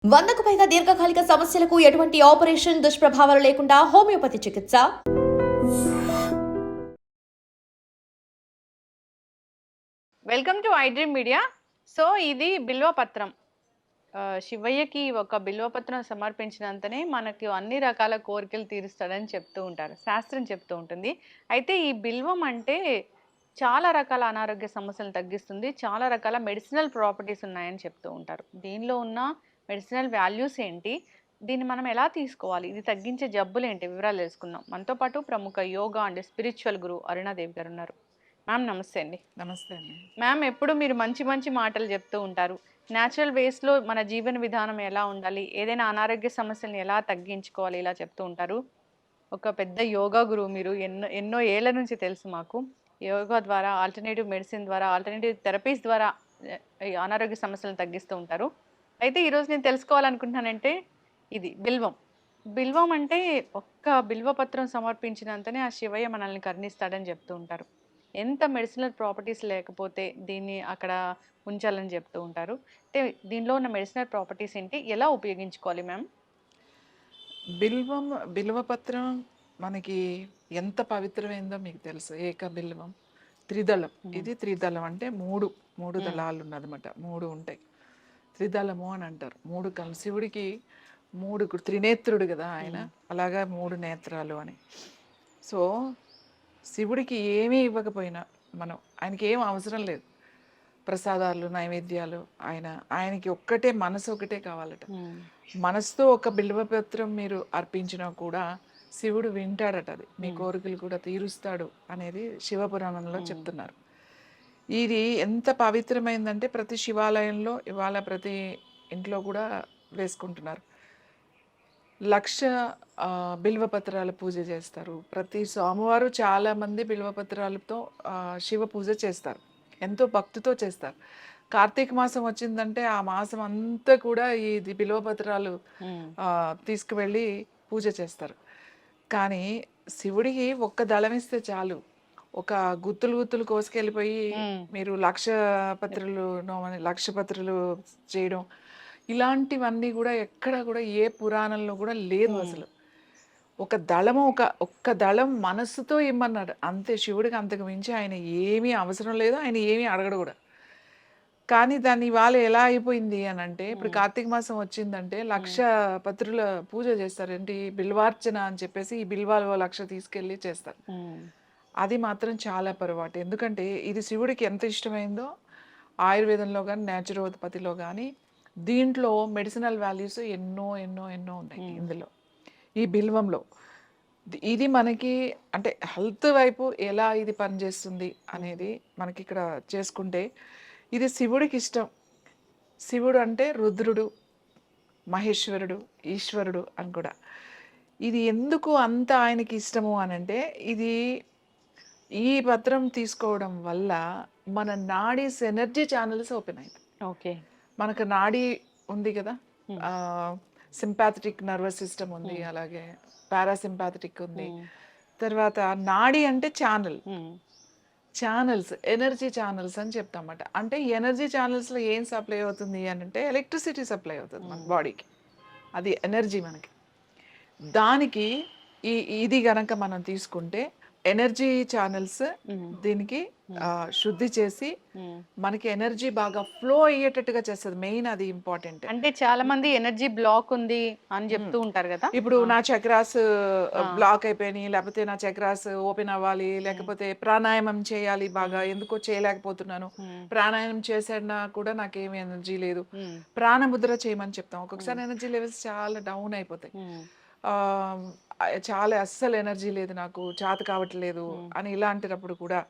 100కు పైగా దీర్ఘకాలిక సమస్యలకు ఎటువంటి ఆపరేషన్ దుష్ప్రభావాలు లేకుండా హోమియోపతి చికిత్స. Welcome to iDream media. So ఇది బిల్వపత్రం. శివయ్యకి ఒక బిల్వపత్రం సమర్పించినంతనే మనకి అన్ని రకాల కోరికలు తీరుస్తాడని చెప్తూ ఉంటారు, శాస్త్రం చెప్తూ ఉంటుంది. అయితే ఈ బిల్వం అంటే చాలా రకాల అనారోగ్య సమస్యలను తగ్గిస్తుంది, చాలా రకాల మెడిసినల్ ప్రాపర్టీస్ ఉన్నాయని చెప్తూ ఉంటారు. దీనిలో ఉన్న మెడిసినల్ వాల్యూస్ ఏంటి, దీన్ని మనం ఎలా తీసుకోవాలి, ఇది తగ్గించే జబ్బులు ఏంటి, వివరాలు తెలుసుకుందాం. మనతో పాటు ప్రముఖ యోగా అండ్ స్పిరిచువల్ గురు అరుణాదేవి గారు ఉన్నారు. మ్యామ్ నమస్తే అండి. నమస్తే అండి. మ్యామ్ ఎప్పుడు మీరు మంచి మంచి మాటలు చెప్తూ ఉంటారు. న్యాచురల్ వేస్లో మన జీవన విధానం ఎలా ఉండాలి, ఏదైనా అనారోగ్య సమస్యలను ఎలా తగ్గించుకోవాలి, ఇలా చెప్తూ ఉంటారు. ఒక పెద్ద యోగా గురువు మీరు. ఎన్నో ఎన్నో ఏళ్ల నుంచి తెలుసు మాకు. యోగా ద్వారా, ఆల్టర్నేటివ్ మెడిసిన్ ద్వారా, ఆల్టర్నేటివ్ థెరపీస్ ద్వారా ఈ అనారోగ్య సమస్యలను తగ్గిస్తూ ఉంటారు. అయితే ఈరోజు నేను తెలుసుకోవాలనుకుంటున్నానంటే ఇది బిల్వం. బిల్వం అంటే ఒక్క బిల్వపత్రం సమర్పించినంతనే ఆ శివయ్య మనల్ని కరుణిస్తాడని చెప్తూ ఉంటారు. ఎంత మెడిసినల్ ప్రాపర్టీస్ లేకపోతే దీన్ని అక్కడ ఉంచాలని చెప్తూ ఉంటారు. అంటే దీనిలో ఉన్న మెడిసినల్ ప్రాపర్టీస్ ఏంటి, ఎలా ఉపయోగించుకోవాలి మ్యామ్? బిల్వపత్రం మనకి ఎంత పవిత్రమైందో మీకు తెలుసు. ఏక బిల్వం త్రిదళం. ఇది త్రిదళం అంటే మూడు దళాలు ఉన్నదన్నమాట. మూడు ఉంటాయి, త్రిదళము అని అంటారు. మూడు కలిసి శివుడికి త్రినేత్రుడు కదా ఆయన, అలాగా మూడు నేత్రాలు అని. సో శివుడికి ఏమీ ఇవ్వకపోయినా మనం, ఆయనకి ఏం అవసరం లేదు, ప్రసాదాలు నైవేద్యాలు, ఆయనకి ఒక్కటే మనసు ఒకటే కావాలట. మనసుతో ఒక బిల్వపత్రం మీరు అర్పించినా కూడా శివుడు వింటాడట, అది మీ కోరికలు కూడా తీరుస్తాడు అనేది శివపురాణంలో చెప్తున్నారు. ఇది ఎంత పవిత్రమైందంటే ప్రతి శివాలయంలో ఇవాళ ప్రతి ఇంట్లో కూడా వేసుకుంటున్నారు. 1,00,000 బిల్వపత్రాల పూజ చేస్తారు. ప్రతి సోమవారం చాలామంది బిల్వపత్రాలతో శివ పూజ చేస్తారు, ఎంతో భక్తితో చేస్తారు. కార్తీక మాసం వచ్చిందంటే ఆ మాసం అంతా కూడా ఇది బిల్వపత్రాలు తీసుకువెళ్ళి పూజ చేస్తారు. కానీ శివుడికి ఒక్క దళం ఇస్తే చాలు, ఒక గుత్తులు కోసుకెళ్ళిపోయి మీరు 1,00,000 పత్రులు 1,00,000 పత్రులు చేయడం, ఇలాంటివన్నీ కూడా ఎక్కడ కూడా ఏ పురాణంలో కూడా లేదు అసలు. ఒక దళము ఒక్క దళం మనస్సుతో ఇమ్మన్నాడు అంతే. శివుడికి అంతకు మించి ఆయన ఏమీ అవసరం లేదు, ఆయన ఏమీ అడగడు కూడా. కానీ దాన్ని ఇవాళ ఎలా అయిపోయింది అని అంటే, ఇప్పుడు కార్తీక మాసం వచ్చిందంటే 1,00,000 పత్రుల పూజ చేస్తారు. ఏంటి బిల్వార్చన అని చెప్పేసి ఈ బిల్వాలు 1,00,000 తీసుకెళ్ళి చేస్తారు. అది మాత్రం చాలా పొరపాటు. ఎందుకంటే ఇది శివుడికి ఎంత ఇష్టమైందో ఆయుర్వేదంలో కానీ న్యాచురోపతిలో కానీ దీంట్లో మెడిసినల్ వాల్యూస్ ఎన్నో ఎన్నో ఎన్నో ఉన్నాయి ఇందులో, ఈ బిల్వంలో. ఇది మనకి అంటే హెల్త్ వైపు ఎలా ఇది పనిచేస్తుంది అనేది మనకి ఇక్కడ చేసుకుంటే, ఇది శివుడికి ఇష్టం. శివుడు అంటే రుద్రుడు, మహేశ్వరుడు, ఈశ్వరుడు అని కూడా. ఇది ఎందుకు అంత ఆయనకి ఇష్టము అని అంటే, ఇది ఈ పత్రం తీసుకోవడం వల్ల మన నాడీస్ ఎనర్జీ ఛానల్స్ ఓపెన్ అయింది. ఓకే, మనకు నాడీ ఉంది కదా, సింపాథటిక్ నర్వస్ సిస్టమ్ ఉంది, అలాగే పారాసింపాథటిక్ ఉంది. తర్వాత నాడీ అంటే ఛానల్స్, ఎనర్జీ ఛానల్స్ అని చెప్తామన్నమాట. అంటే ఎనర్జీ ఛానల్స్లో ఏం సప్లై అవుతుంది అని అంటే ఎలక్ట్రిసిటీ సప్లై అవుతుంది మన బాడీకి, అది ఎనర్జీ మనకి. దానికి ఇది గనక మనం తీసుకుంటే ఎనర్జీ ఛానల్స్ దీనికి శుద్ధి చేసి మనకి ఎనర్జీ బాగా ఫ్లో అయ్యేటట్టుగా చేస్తుంది. మెయిన్ అది ఇంపార్టెంట్. అంటే చాలా మంది ఎనర్జీ బ్లాక్ ఉంది అని చెప్తూ ఉంటారు కదా. ఇప్పుడు నా చక్రాస్ బ్లాక్ అయిపోయినాయి, లేకపోతే నా చక్రాస్ ఓపెన్ అవ్వాలి, లేకపోతే ప్రాణాయామం చేయాలి, బాగా ఎందుకో చేయలేకపోతున్నాను, ప్రాణాయామం చేసినా కూడా నాకేమి ఎనర్జీ లేదు, ప్రాణముద్ర చేయమని చెప్తాం. ఒక్కొక్కసారి ఎనర్జీ లెవెల్స్ చాలా డౌన్ అయిపోతాయి, చాలా అస్సలు ఎనర్జీ లేదు, నాకు చేత కావట్లేదు అని ఇలాంటినప్పుడు కూడా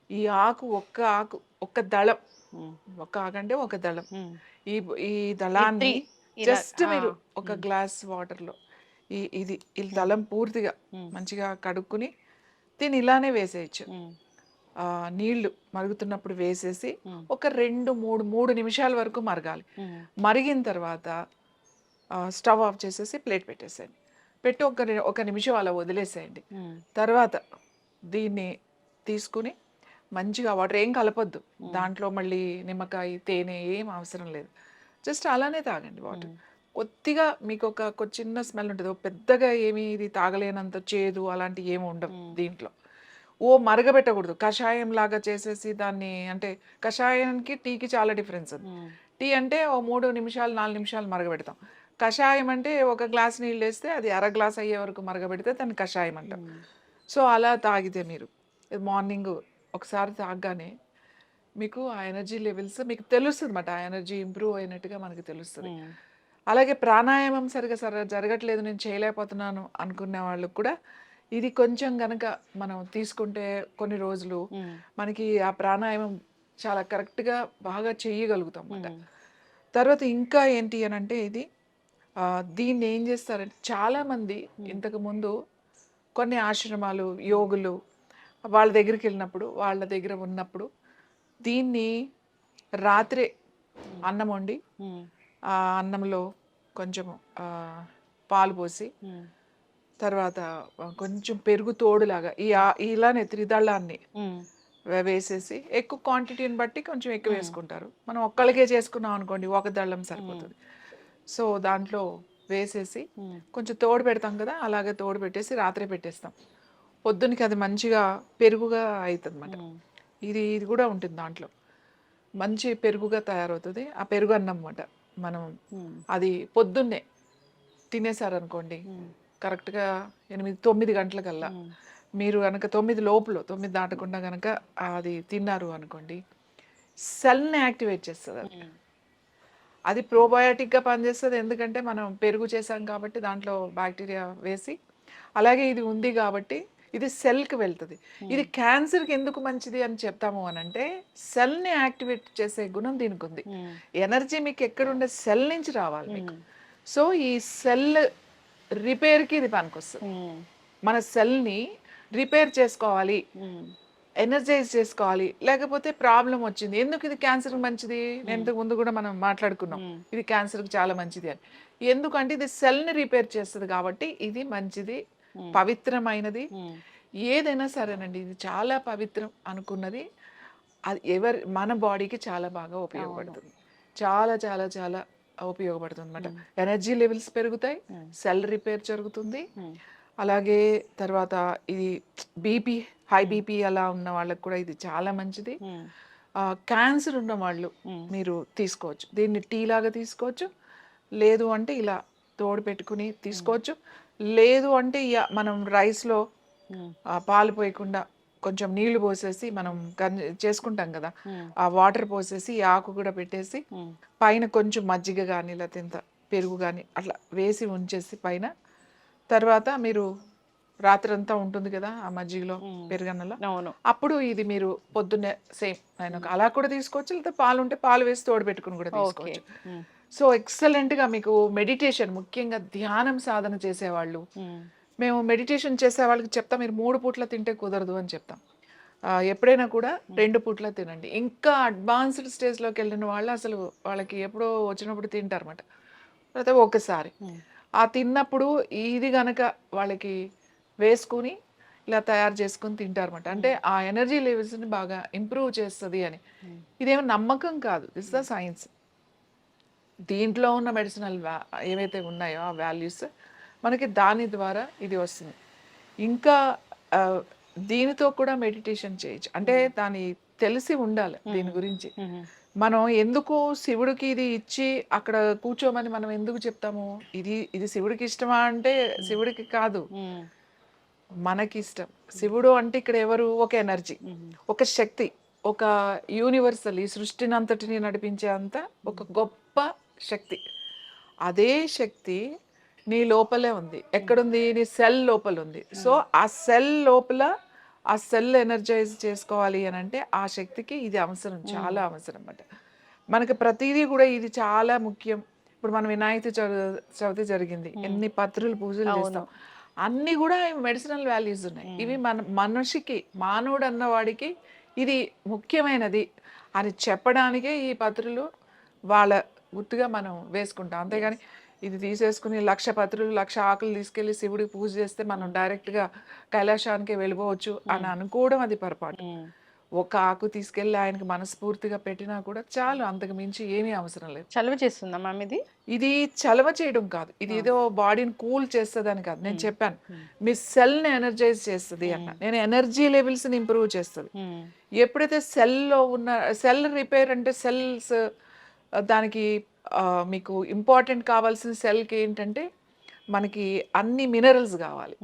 ఈ ఆకు ఒక్క దళం, ఒక్క ఆకు అంటే ఒక దళం, ఈ దళాన్ని జస్ట్ మీరు ఒక గ్లాస్ వాటర్లో ఈ దళం పూర్తిగా మంచిగా కడుక్కుని దీన్ని ఇలానే వేసేయచ్చు. నీళ్లు మరుగుతున్నప్పుడు వేసేసి ఒక 2-3 నిమిషాల వరకు మరగాలి. మరిగిన తర్వాత స్టవ్ ఆఫ్ చేసేసి ప్లేట్ పెట్టేసేయండి. పెట్టి ఒక నిమిషం అలా వదిలేసేయండి. తర్వాత దీన్ని తీసుకుని మంచిగా, వాటర్ ఏం కలపొద్దు దాంట్లో, మళ్ళీ నిమ్మకాయ తేనె ఏం అవసరం లేదు, జస్ట్ అలానే తాగండి వాటర్. కొద్దిగా మీకు ఒక చిన్న స్మెల్ ఉంటుంది. పెద్దగా ఏమి ఇది తాగలేనంత చేదు అలాంటివి ఏమి ఉండవు దీంట్లో. మరగబెట్టకూడదు. కషాయం లాగా చేసేసి దాన్ని అంటే కషాయానికి, టీకి చాలా డిఫరెన్స్ ఉంది. టీ అంటే ఓ 3 నిమిషాలు, 4 నిమిషాలు మరగబెడతాం. కషాయం అంటే ఒక గ్లాస్ నీళ్ళేస్తే అది అర గ్లాస్ అయ్యే వరకు మరగబెడితే దాన్ని కషాయం అంటాం. సో, అలా తాగితే మీరు మార్నింగ్ ఒకసారి తాగగానే మీకు ఆ ఎనర్జీ లెవెల్స్ మీకు తెలుస్తుందన్నమాట. ఆ ఎనర్జీ ఇంప్రూవ్ అయినట్టుగా మనకు తెలుస్తది. అలాగే ప్రాణాయామం సరిగ్గా జరగట్లేదు, నేను చేయలేకపోతున్నాను అనుకునే వాళ్ళకి కూడా ఇది కొంచెం గనక మనం తీసుకుంటే కొన్ని రోజులు మనకి ఆ ప్రాణాయామం చాలా కరెక్ట్‌గా బాగా చేయగలుగుతాం అన్నమాట. తర్వాత ఇంకా ఏంటి అనంటే ఇది దీన్ని ఏం చేస్తారంటే చాలామంది ఇంతకుముందు కొన్ని ఆశ్రమాలు, యోగులు వాళ్ళ దగ్గరికెళ్ళినప్పుడు, వాళ్ళ దగ్గర ఉన్నప్పుడు దీన్ని రాత్రే అన్నం వండి, ఆ అన్నంలో కొంచెము పాలు పోసి, తర్వాత కొంచెం పెరుగు తోడులాగా ఇలానే త్రిదళాన్ని వేసేసి ఎక్కువ క్వాంటిటీని బట్టి కొంచెం ఎక్కువ వేసుకుంటారు. మనం ఒక్కళ్ళకే చేసుకున్నాం అనుకోండి, ఒక దళం సరిపోతుంది. సో, దాంట్లో వేసేసి కొంచెం తోడు పెడతాం కదా, అలాగే తోడు పెట్టేసి రాత్రే పెట్టేస్తాం. పొద్దునకి అది మంచిగా పెరుగుగా అవుతుందన్నమాట. ఇది కూడా ఉంటుంది దాంట్లో. మంచి పెరుగుగా తయారవుతుంది. ఆ పెరుగు అన్నం అన్నమాట. మనం అది పొద్దున్నే తినేసారనుకోండి, కరెక్ట్‌గా 8, 9 గంటలకల్లా మీరు గనక 9 లోపల 9 దాటకుండా గనక అది తిన్నారు అనుకోండి, సెల్‌ని యాక్టివేట్ చేస్తది అది. అది ప్రోబయోటిక్‌గా పనిచేస్తది. ఎందుకంటే మనం పెరుగు చేసాం కాబట్టి దాంట్లో బ్యాక్టీరియా వేసి, అలాగే ఇది ఉంది కాబట్టి ఇది సెల్‌కి వెళ్తది. ఇది క్యాన్సర్‌కి ఎందుకు మంచిది అని చెప్తాము అనంటే, సెల్‌ని యాక్టివేట్ చేసే గుణం దీనికుంది. ఎనర్జీ మీకు ఎక్కడుండే సెల్ నుంచి రావాలి మీకు. సో, ఈ సెల్ రిపేర్‌కి ఇది పనికొస్తది. మన సెల్‌ని రిపేర్ చేసుకోవాలి, ఎనర్జైజ్ చేసుకోవాలి. లేకపోతే ప్రాబ్లమ్ వచ్చింది. ఎందుకు ఇది క్యాన్సర్‌కి మంచిది? నేను ఇంతకు ముందు కూడా మనం మాట్లాడుకున్నాం. ఇది క్యాన్సర్‌కి చాలా మంచిది అని. ఎందుకంటే ఇది సెల్‌ని రిపేర్ చేస్తది కాబట్టి ఇది మంచిది, పవిత్రమైనది. ఏదైనా సరేనండి, ఇది చాలా పవిత్రం అనుకున్నది అది మన బాడీకి చాలా బాగా ఉపయోగపడుతుంది. చాలా చాలా చాలా ఉపయోగపడుతుందన్నమాట. ఎనర్జీ లెవెల్స్ పెరుగుతాయి, సెల్ రిపేర్ జరుగుతుంది. అలాగే తర్వాత ఇది బీపీ, హై బీపీ అలా ఉన్న వాళ్ళకి కూడా ఇది చాలా మంచిది. క్యాన్సర్ ఉన్న వాళ్ళు మీరు తీసుకోవచ్చు. దీన్ని టీ లాగా తీసుకోవచ్చు, లేదు అంటే ఇలా తోడు పెట్టుకుని తీసుకోవచ్చు, లేదు అంటే మనం రైస్లో పాలు పోయకుండా కొంచెం నీళ్లు పోసేసి మనం చేసుకుంటాం కదా, ఆ వాటర్ పోసేసి ఈ ఆకు కూడా పెట్టేసి పైన కొంచెం మజ్జిగ కానీ లేకపోతే పెరుగు కానీ అట్లా వేసి ఉంచేసి పైన, తర్వాత మీరు రాత్రంతా ఉంటుంది కదా ఆ మజ్జిగలో, పెరుగన్నలో, అప్పుడు ఇది మీరు పొద్దున్నే సేమ్ ఆయన అలా కూడా తీసుకోవచ్చు, లేకపోతే పాలు ఉంటే పాలు వేసి తోడు పెట్టుకుని కూడా తీసుకోవచ్చు. సో, ఎక్సలెంట్గా మీకు మెడిటేషన్, ముఖ్యంగా ధ్యానం సాధన చేసేవాళ్ళు, మేము మెడిటేషన్ చేసే వాళ్ళకి చెప్తాం, మీరు 3 పూట్ల తింటే కుదరదు అని చెప్తాం. ఎప్పుడైనా కూడా 2 పూట్ల తినండి. ఇంకా అడ్వాన్స్డ్ స్టేజ్లోకి వెళ్ళిన వాళ్ళు అసలు వాళ్ళకి ఎప్పుడో వచ్చినప్పుడు తింటారన్నమాట, లేకపోతే ఒకసారి ఆ తిన్నప్పుడు ఇది గనక వాళ్ళకి వేసుకుని ఇలా తయారు చేసుకుని తింటారన్నమాట. అంటే ఆ ఎనర్జీ లెవెల్స్ని బాగా ఇంప్రూవ్ చేస్తుంది అని. ఇదేమో నమ్మకం కాదు, దిస్ ద సైన్స్. దీంట్లో ఉన్న మెడిసినల్ ఏవైతే ఉన్నాయో ఆ వాల్యూస్ మనకి దాని ద్వారా ఇది వస్తుంది. ఇంకా దీనితో కూడా మెడిటేషన్ చేయొచ్చు. అంటే దాని తెలిసి ఉండాలి దీని గురించి. మనం ఎందుకు శివుడికి ఇది ఇచ్చి అక్కడ కూర్చోమని మనం ఎందుకు చెప్తాము? ఇది శివుడికి ఇష్టమా అంటే శివుడికి కాదు, మనకి ఇష్టం. శివుడు అంటే ఇక్కడ ఎవరు? ఒక ఎనర్జీ, ఒక శక్తి, ఒక యూనివర్సల్, ఈ సృష్టిని అంతటిని నడిపించే అంత ఒక గొప్ప శక్తి. అదే శక్తి నీ లోపలే ఉంది. ఎక్కడుంది? నీ సెల్ లోపల ఉంది. సో ఆ సెల్ లోపల ఆ సెల్ ఎనర్జైజ్ చేసుకోవాలి అని అంటే ఆ శక్తికి ఇది అవసరం, చాలా అవసరం అన్నమాట. మనకి ప్రతిదీ కూడా ఇది చాలా ముఖ్యం. ఇప్పుడు మనం వినాయక చవితి జరిగింది, ఎన్ని పత్రులు పూజలు చేస్తాం, అన్నీ కూడా మెడిసినల్ వాల్యూస్ ఉన్నాయి. ఇవి మనిషికి, మానవుడు అన్నవాడికి ఇది ముఖ్యమైనది అని చెప్పడానికే ఈ పత్రులు వాళ్ళ గుర్తుగా మనం వేసుకుంటాం. అంతేగాని ఇది తీసేసుకుని 1,00,000 పత్రులు 1,00,000 ఆకులు తీసుకెళ్లి శివుడికి పూజ చేస్తే మనం డైరెక్ట్గా కైలాసానికి వెళ్ళిపోవచ్చు అని అనుకోవడం అది పొరపాటు. ఒక ఆకు తీసుకెళ్ళి ఆయనకి మనస్ఫూర్తిగా పెట్టినా కూడా చాలు, అంతకు మించి ఏమీ అవసరం లేదు. చలువ చేస్తుందా మ్యామ్ ఇది? ఇది చలవ చేయడం కాదు, ఇది ఏదో బాడీని కూల్ చేస్తుందని కాదు. నేను చెప్పాను, మీ సెల్ని ఎనర్జైజ్ చేస్తుంది అన్న. నేను ఎనర్జీ లెవెల్స్ని ఇంప్రూవ్ చేస్తుంది. ఎప్పుడైతే సెల్లో ఉన్న సెల్ రిపేర్ అంటే సెల్స్ దానికి మీకు ఇంపార్టెంట్ కావాల్సిన సెల్కి ఏంటంటే మనకి అన్ని మినరల్స్ కావాలి,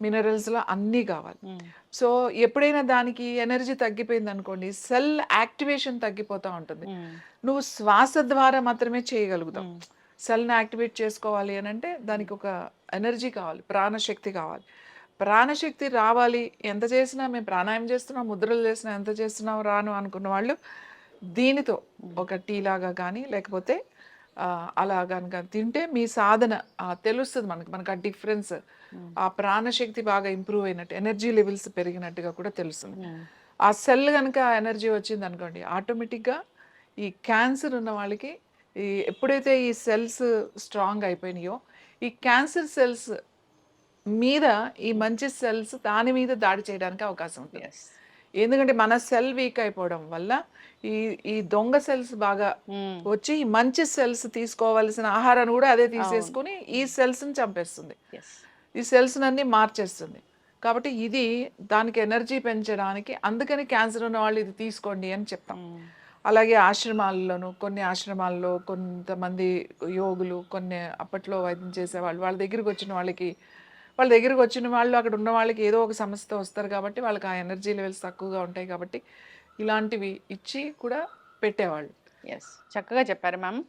మినరల్స్లో అన్నీ కావాలి. సో ఎప్పుడైనా దానికి ఎనర్జీ తగ్గిపోయింది అనుకోండి, సెల్ యాక్టివేషన్ తగ్గిపోతూ ఉంటుంది. నువ్వు శ్వాస ద్వారా మాత్రమే చేయగలుగుతావు. సెల్ని యాక్టివేట్ చేసుకోవాలి అని అంటే దానికి ఒక ఎనర్జీ కావాలి, ప్రాణశక్తి కావాలి. ప్రాణశక్తి రావాలి, ఎంత చేసినా మేము ప్రాణాయామం చేస్తున్నాం, ముద్రలు చేసినా, ఎంత చేస్తున్నాం రాను అనుకున్న వాళ్ళు దీనితో ఒక టీ లాగా కానీ లేకపోతే అలా కనుక తింటే మీ సాధన తెలుస్తుంది మనకు ఆ డిఫరెన్స్. ఆ ప్రాణశక్తి బాగా ఇంప్రూవ్ అయినట్టు, ఎనర్జీ లెవెల్స్ పెరిగినట్టుగా కూడా తెలుస్తుంది. ఆ సెల్ కనుక ఎనర్జీ వచ్చింది అనుకోండి, ఆటోమేటిక్గా ఈ క్యాన్సర్ ఉన్న వాళ్ళకి ఎప్పుడైతే ఈ సెల్స్ స్ట్రాంగ్ అయిపోయినాయో, ఈ క్యాన్సర్ సెల్స్ మీద ఈ మంచి సెల్స్ దాని మీద దాడి చేయడానికి అవకాశం ఉంటుంది. ఎందుకంటే మన సెల్ వీక్ అయిపోవడం వల్ల ఈ దొంగ సెల్స్ బాగా వచ్చి ఈ మంచి సెల్స్ తీసుకోవాల్సిన ఆహారాన్ని కూడా అదే తీసేసుకుని ఈ సెల్స్ని చంపేస్తుంది, ఈ సెల్స్ అన్ని మార్చేస్తుంది. కాబట్టి ఇది దానికి ఎనర్జీ పెంచడానికి, అందుకని క్యాన్సర్ ఉన్న వాళ్ళు ఇది తీసుకోండి అని చెప్తాం. అలాగే ఆశ్రమాల్లోనూ, కొన్ని ఆశ్రమాల్లో కొంతమంది యోగులు, కొన్ని అప్పట్లో వైద్యం చేసేవాళ్ళు, వాళ్ళ దగ్గరికి వచ్చిన వాళ్ళు అక్కడ ఉన్న వాళ్ళకి ఏదో ఒక సమస్యతో వస్తారు కాబట్టి వాళ్ళకి ఆ ఎనర్జీ లెవెల్స్ తక్కువగా ఉంటాయి కాబట్టి ఇలాంటివి ఇచ్చి కూడా పెట్టేవాళ్ళు. చక్కగా చెప్పారు మ్యామ్.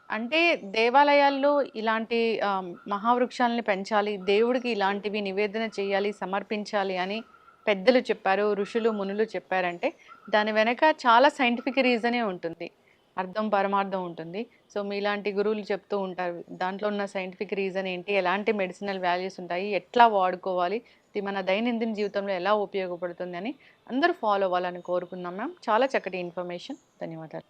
అంటే దేవాలయాల్లో ఇలాంటి మహావృక్షాలని పెంచాలి, దేవుడికి ఇలాంటివి నివేదన చేయాలి, సమర్పించాలి అని పెద్దలు చెప్పారు, ఋషులు మునులు చెప్పారంటే దాని వెనక చాలా సైంటిఫిక్ రీజనే ఉంటుంది, అర్థం పరమార్థం ఉంటుంది. సో మీలాంటి గురువులు చెప్తూ ఉంటారు దాంట్లో ఉన్న సైంటిఫిక్ రీజన్ ఏంటి, ఎలాంటి మెడిసినల్ వాల్యూస్ ఉంటాయి, ఎట్లా వాడుకోవాలి, ఇది మన దైనందిన జీవితంలో ఎలా ఉపయోగపడుతుంది అని అందరూ ఫాలో అవ్వాలని కోరుకుందాం మ్యామ్. చాలా చక్కటి ఇన్ఫర్మేషన్, ధన్యవాదాలు.